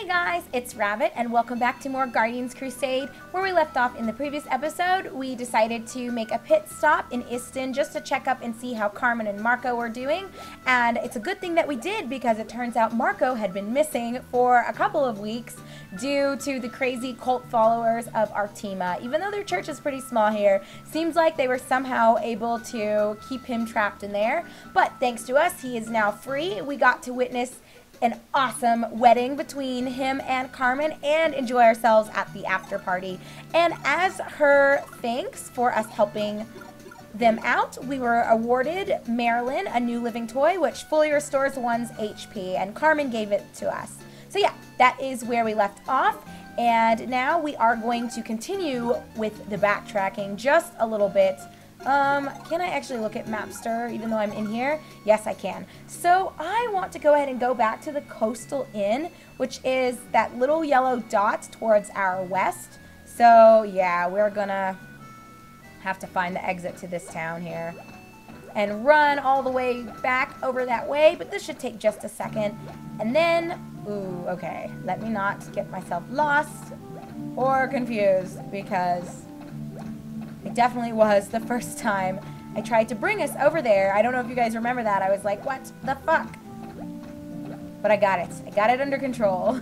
guys, it's Rabbit and welcome back to more Guardians Crusade. Where we left off in the previous episode, we decided to make a pit stop in Isten just to check up and see how Carmen and Marco were doing. And it's a good thing that we did because it turns out Marco had been missing for a couple of weeks due to the crazy cult followers of Artima. Even though their church is pretty small here, seems like they were somehow able to keep him trapped in there. But thanks to us, he is now free. We got to witness an awesome wedding between him and Carmen and enjoy ourselves at the after party. And as her thanks for us helping them out, we were awarded Marilyn a new living toy which fully restores one's HP, and Carmen gave it to us. So yeah, that is where we left off, and now we are going to continue with the backtracking just a little bit. Can I actually look at Mapster even though I'm in here? Yes, I can. So I want to go ahead and go back to the Coastal Inn, which is that little yellow dot towards our west. So yeah, we're gonna have to find the exit to this town here and run all the way back over that way, but this should take just a second. And then, ooh, okay, let me not get myself lost or confused, because it definitely was the first time I tried to bring us over there. I don't know if you guys remember that. I was like, what the fuck? But I got it. I got it under control.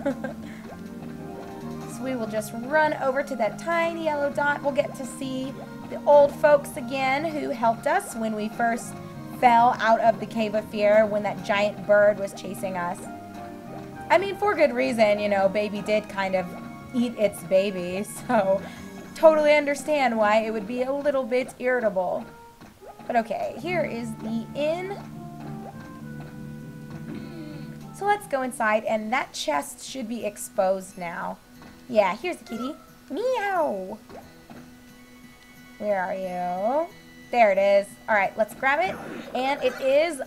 So we will just run over to that tiny yellow dot. We'll get to see the old folks again who helped us when we first fell out of the Cave of Fear when that giant bird was chasing us. I mean, for good reason, you know, baby did kind of eat its baby, so totally understand why it would be a little bit irritable. But okay, here is the inn. So let's go inside, and that chest should be exposed now. Yeah, here's the kitty. Meow. Where are you? There it is. Alright, let's grab it. And it is...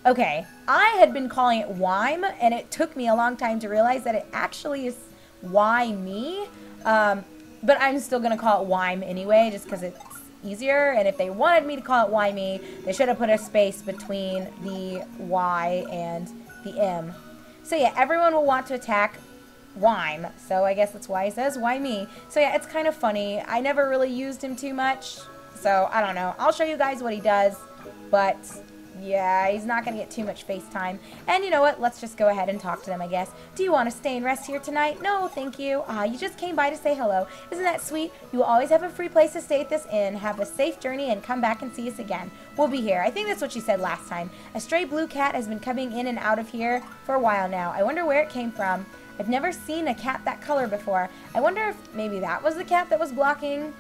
Okay, I had been calling it Wime, and it took me a long time to realize that it actually is Why Me. But I'm still going to call it Wime anyway, just because it's easier. And if they wanted me to call it Why Me, they should have put a space between the Y and the M. So yeah, everyone will want to attack Wime. So I guess that's why he says Why Me. So yeah, it's kind of funny. I never really used him too much. So I don't know. I'll show you guys what he does. But yeah, he's not going to get too much face time. And you know what? Let's just go ahead and talk to them, I guess. Do you want to stay and rest here tonight? No, thank you. You just came by to say hello. Isn't that sweet? You will always have a free place to stay at this inn. Have a safe journey and come back and see us again. We'll be here. I think that's what she said last time. A stray blue cat has been coming in and out of here for a while now. I wonder where it came from. I've never seen a cat that color before. I wonder if maybe that was the cat that was blocking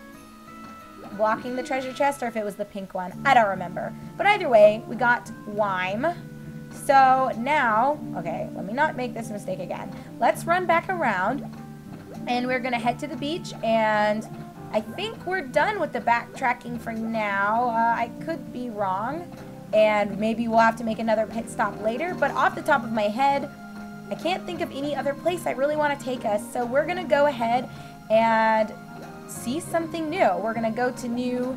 the treasure chest, or if it was the pink one. I don't remember. But either way, we got Wime. So now, okay, let me not make this mistake again. Let's run back around, and we're going to head to the beach, and I think we're done with the backtracking for now. I could be wrong, and maybe we'll have to make another pit stop later, but off the top of my head, I can't think of any other place I really want to take us, so we're going to go ahead and see something new. We're gonna go to new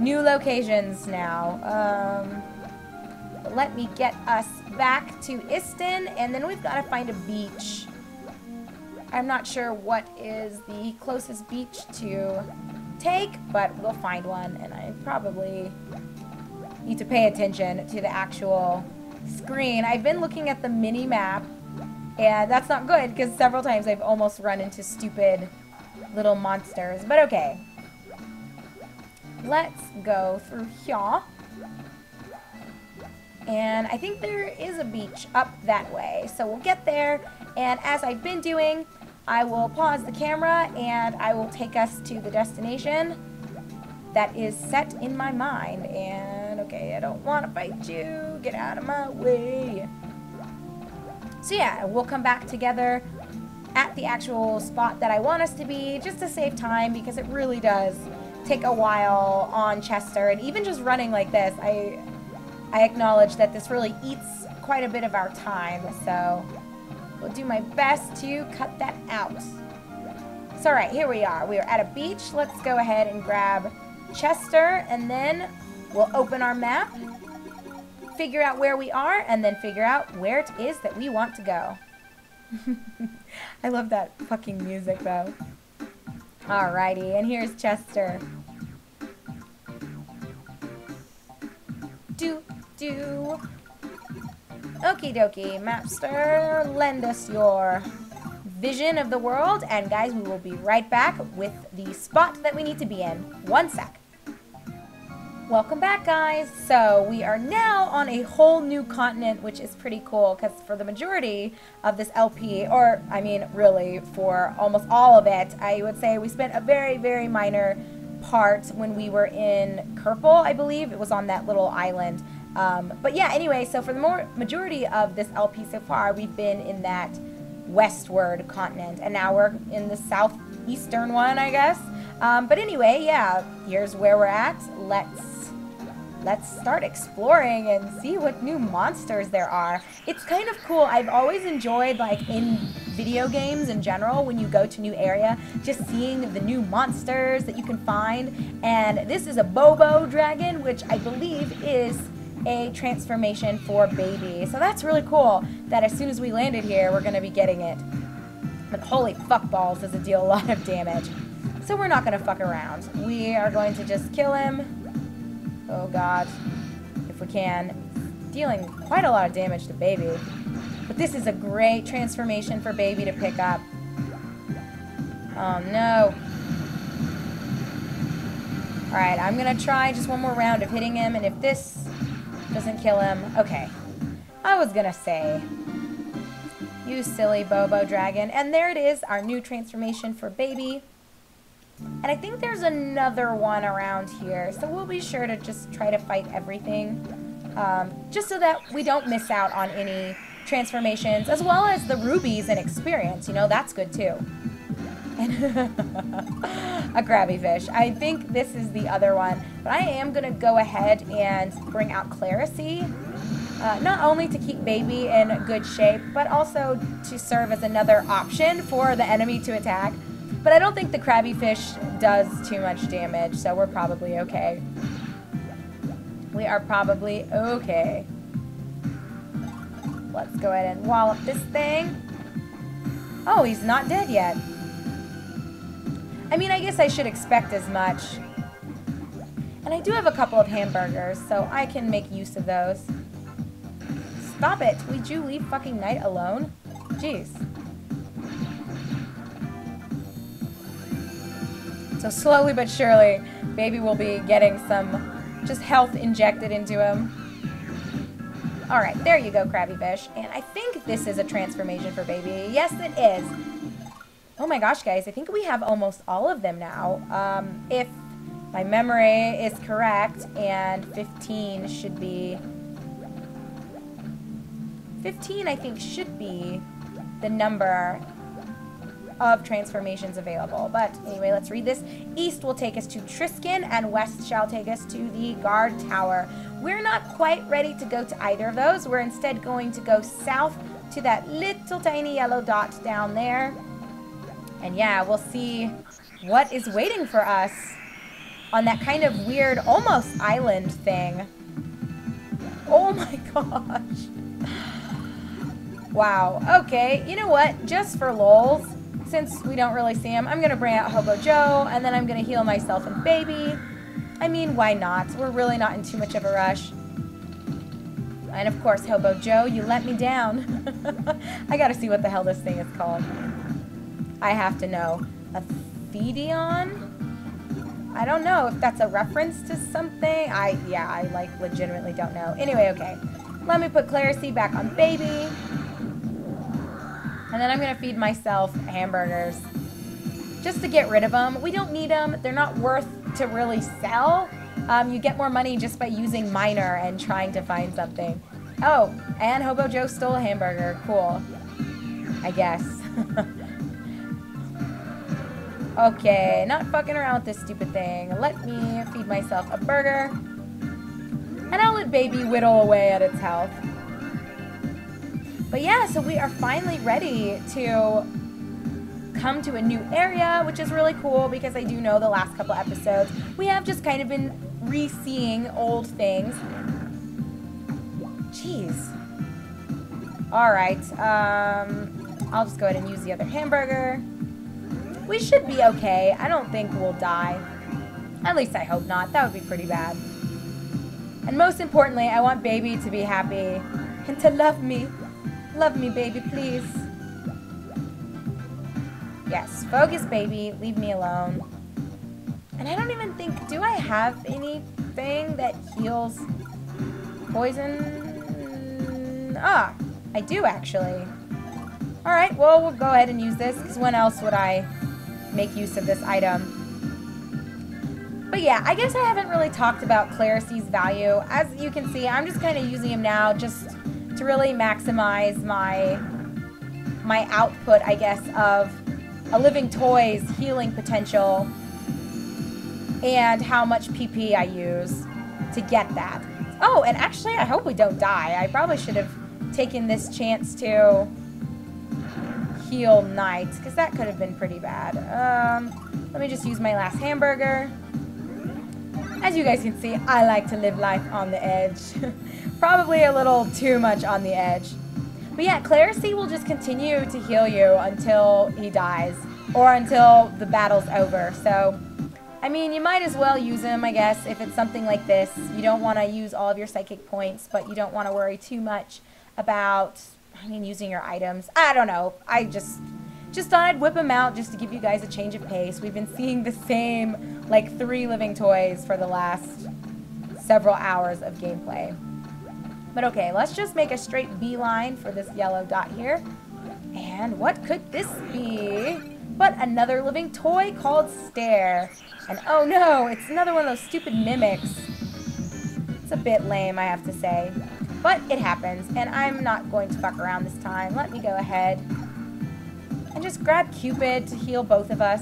locations now. Let me get us back to Isten, and then we've got to find a beach. I'm not sure what is the closest beach to take, but we'll find one, and I probably need to pay attention to the actual screen. I've been looking at the mini map, and that's not good because several times I've almost run into stupid little monsters, but okay. Let's go through here. And I think there is a beach up that way, so we'll get there, and as I've been doing, I will pause the camera and I will take us to the destination that is set in my mind. And okay, I don't want to fight you. Get out of my way. So yeah, we'll come back together at the actual spot that I want us to be, just to save time, because it really does take a while on Chester, and even just running like this, I acknowledge that this really eats quite a bit of our time, so we'll do my best to cut that out. So alright, here we are. We are at a beach. Let's go ahead and grab Chester, and then we'll open our map, figure out where we are, and then figure out where it is that we want to go. I love that fucking music, though. Alrighty, and here's Chester. Do. Okie dokie, Mapster, lend us your vision of the world, and guys, we will be right back with the spot that we need to be in. One sec. Welcome back, guys. So we are now on a whole new continent, which is pretty cool, because for the majority of this LP, or I mean really for almost all of it, I would say we spent a very, very minor part when we were in Kerpel, I believe. It was on that little island. But yeah, anyway, so for the majority of this LP so far, we've been in that westward continent, and now we're in the southeastern one, I guess. But anyway, yeah, here's where we're at. Let's start exploring and see what new monsters there are. It's kind of cool. I've always enjoyed, like, in video games in general, when you go to a new area, just seeing the new monsters that you can find. And this is a Bobo Dragon, which I believe is a transformation for baby. So that's really cool that as soon as we landed here, we're going to be getting it. But holy fuck balls, does it deal a lot of damage. So we're not going to fuck around. We are going to just kill him. Oh god, if we can. Dealing quite a lot of damage to baby. But this is a great transformation for baby to pick up. Oh no. Alright, I'm gonna try just one more round of hitting him, and if this doesn't kill him, okay. I was gonna say, you silly Bobo Dragon. And there it is, our new transformation for baby. And I think there's another one around here, so we'll be sure to just try to fight everything, just so that we don't miss out on any transformations, as well as the rubies and experience. You know, that's good too. A Crabby Fish. I think this is the other one, but I am going to go ahead and bring out Clarity, not only to keep baby in good shape, but also to serve as another option for the enemy to attack. But I don't think the Crabby Fish does too much damage, so we're probably okay. We are probably okay. Let's go ahead and wallop this thing. Oh, he's not dead yet. I mean, I guess I should expect as much. And I do have a couple of hamburgers, so I can make use of those. Stop it! Would you leave fucking Knight alone? Jeez. So slowly but surely, baby will be getting some just health injected into him. Alright, there you go, Crabby Fish. And I think this is a transformation for baby. Yes, it is. Oh my gosh, guys, I think we have almost all of them now. If my memory is correct, and 15 should be... 15, I think, should be the number of transformations available. But anyway, let's read this. East will take us to Trisken, and west shall take us to the guard tower. We're not quite ready to go to either of those. We're instead going to go south to that little tiny yellow dot down there. And yeah, we'll see what is waiting for us on that kind of weird, almost island thing. Oh my gosh. Wow. Okay, you know what? Just for lols, since we don't really see him, I'm going to bring out Hobo Joe, and then I'm going to heal myself and baby. I mean, why not? We're really not in too much of a rush. And of course, Hobo Joe, you let me down. I got to see what the hell this thing is called. I have to know. A Thedion? I don't know if that's a reference to something. I like legitimately don't know. Anyway, okay. Let me put Clarity back on baby. And then I'm going to feed myself hamburgers. Just to get rid of them. We don't need them. They're not worth to really sell. You get more money just by using Miner and trying to find something. Oh, and Hobo Joe stole a hamburger. Cool. I guess. Okay, not fucking around with this stupid thing. Let me feed myself a burger. And I'll let baby whittle away at its health. But yeah, so we are finally ready to come to a new area, which is really cool because I do know the last couple episodes we have just kind of been re-seeing old things. Jeez. Alright, I'll just go ahead and use the other hamburger. We should be okay. I don't think we'll die. At least I hope not. That would be pretty bad. And most importantly, I want baby to be happy and to love me. Love me, baby, please. Yes, focus, baby. Leave me alone. And I don't even think... Do I have anything that heals poison? Ah, I do, actually. Alright, well, we'll go ahead and use this, because when else would I make use of this item? But yeah, I guess I haven't really talked about Clarice's value. As you can see, I'm just kind of using him now just to really maximize my output, I guess, of a living toy's healing potential and how much PP I use to get that. Oh, and actually, I hope we don't die. I probably should have taken this chance to heal Knights, because that could have been pretty bad. Let me just use my last hamburger. As you guys can see, I like to live life on the edge. Probably a little too much on the edge. But yeah, Clarice will just continue to heal you until he dies, or until the battle's over. So, I mean, you might as well use him, I guess, if it's something like this. You don't want to use all of your psychic points, but you don't want to worry too much about, I mean, using your items. I don't know. I just thought I'd whip him out just to give you guys a change of pace. We've been seeing the same, like, 3 living toys for the last several hours of gameplay. But okay, let's just make a straight beeline for this yellow dot here. And what could this be but another living toy called Stair? And oh no, it's another one of those stupid mimics. It's a bit lame, I have to say. But it happens, and I'm not going to fuck around this time. Let me go ahead and just grab Cupid to heal both of us.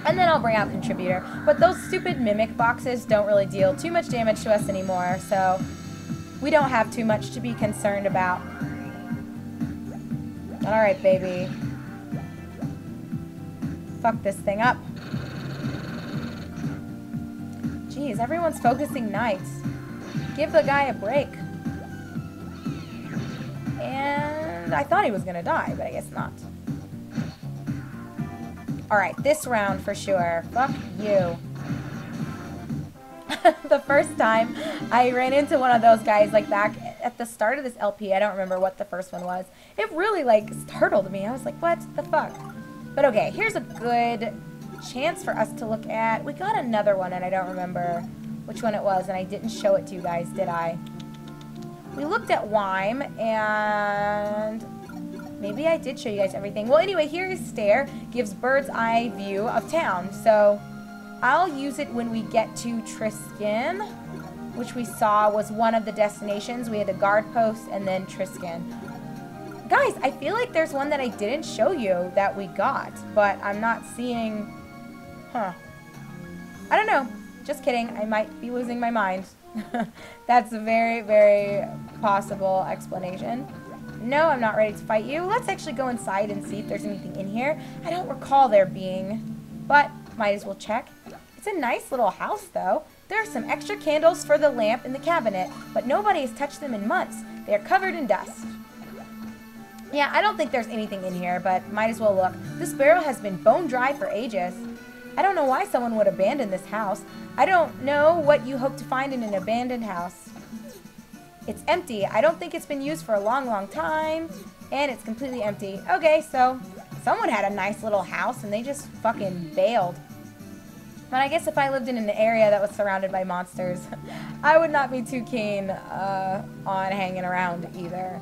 And then I'll bring out Contributor. But those stupid mimic boxes don't really deal too much damage to us anymore, so we don't have too much to be concerned about. Alright, baby. Fuck this thing up. Jeez, everyone's focusing Knights. Give the guy a break. And I thought he was gonna die, but I guess not. Alright, this round for sure. Fuck you. The first time I ran into one of those guys, like, back at the start of this LP, I don't remember what the first one was. It really, like, startled me. I was like, what the fuck? But okay, here's a good chance for us to look at. We got another one, and I don't remember which one it was, and I didn't show it to you guys, did I? We looked at Wime, and maybe I did show you guys everything. Well, anyway, here is Stair. Gives bird's eye view of town. So I'll use it when we get to Trisken, which we saw was one of the destinations. We had a guard post and then Trisken. Guys, I feel like there's one that I didn't show you that we got, but I'm not seeing... Huh. I don't know. Just kidding. I might be losing my mind. That's a very, very possible explanation. No, I'm not ready to fight you. Let's actually go inside and see if there's anything in here. I don't recall there being, but might as well check. It's a nice little house, though. There are some extra candles for the lamp in the cabinet, but nobody has touched them in months. They are covered in dust. Yeah, I don't think there's anything in here, but might as well look. This barrel has been bone dry for ages. I don't know why someone would abandon this house. I don't know what you hope to find in an abandoned house. It's empty. I don't think it's been used for a long, long time. And it's completely empty. Okay, so someone had a nice little house and they just fucking bailed. But I guess if I lived in an area that was surrounded by monsters, I would not be too keen on hanging around either.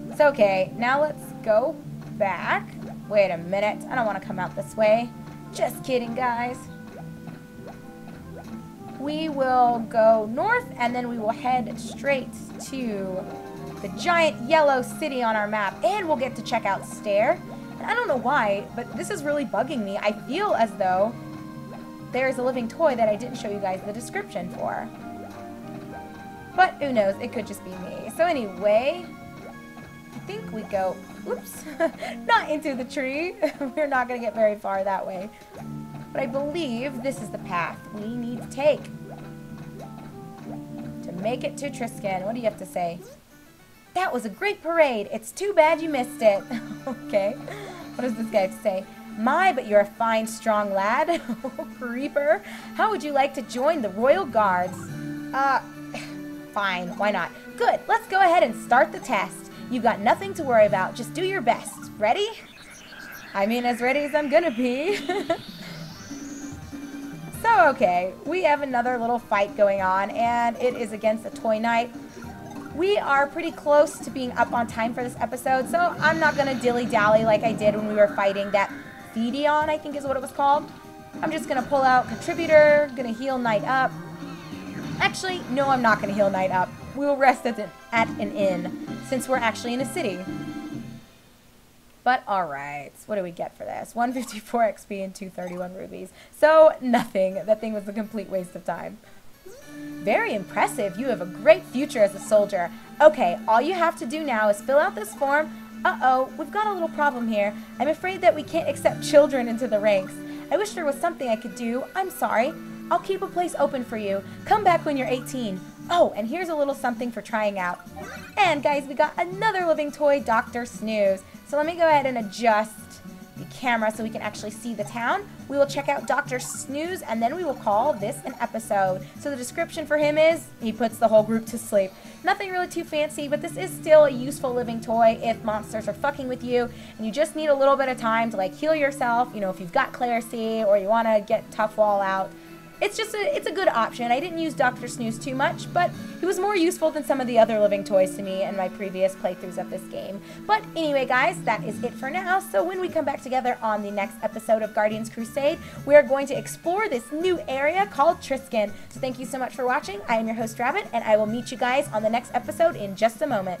It's okay. Now let's go back. Wait a minute. I don't want to come out this way. Just kidding, guys. We will go north, and then we will head straight to the giant yellow city on our map, and we'll get to check out Stair. And I don't know why, but this is really bugging me. I feel as though there's a living toy that I didn't show you guys the description for. But who knows, it could just be me. So anyway, I think we go, oops, not into the tree. We're not going to get very far that way. But I believe this is the path we need to take to make it to Trisken. What do you have to say? That was a great parade. It's too bad you missed it. Okay. What does this guy have to say? My, but you're a fine, strong lad. Creeper. How would you like to join the Royal Guards? Fine. Why not? Good. Let's go ahead and start the test. You've got nothing to worry about. Just do your best. Ready? I mean, as ready as I'm gonna be. So, okay. We have another little fight going on, and it is against a toy knight. We are pretty close to being up on time for this episode, so I'm not going to dilly-dally like I did when we were fighting that Fidion, I think is what it was called. I'm just going to pull out Contributor, going to heal Knight up. Actually, no, I'm not going to heal Knight up. We will rest at an inn, since we're actually in a city. But alright, what do we get for this? 154 XP and 231 rubies. So, nothing. That thing was a complete waste of time. Very impressive. You have a great future as a soldier. Okay, all you have to do now is fill out this form. Uh-oh, we've got a little problem here. I'm afraid that we can't accept children into the ranks. I wish there was something I could do. I'm sorry. I'll keep a place open for you. Come back when you're 18. Oh, and here's a little something for trying out. And guys, we got another living toy, Dr. Snooze. So let me go ahead and adjust the camera so we can actually see the town. We will check out Dr. Snooze, and then we will call this an episode. So the description for him is, he puts the whole group to sleep. Nothing really too fancy, but this is still a useful living toy if monsters are fucking with you, and you just need a little bit of time to like heal yourself, you know, if you've got Clarity, or you want to get Tough Wall out. It's a good option. I didn't use Dr. Snooze too much, but he was more useful than some of the other living toys to me in my previous playthroughs of this game. But anyway, guys, that is it for now. So when we come back together on the next episode of Guardians Crusade, we are going to explore this new area called Trisken. So thank you so much for watching. I am your host, Rabbit, and I will meet you guys on the next episode in just a moment.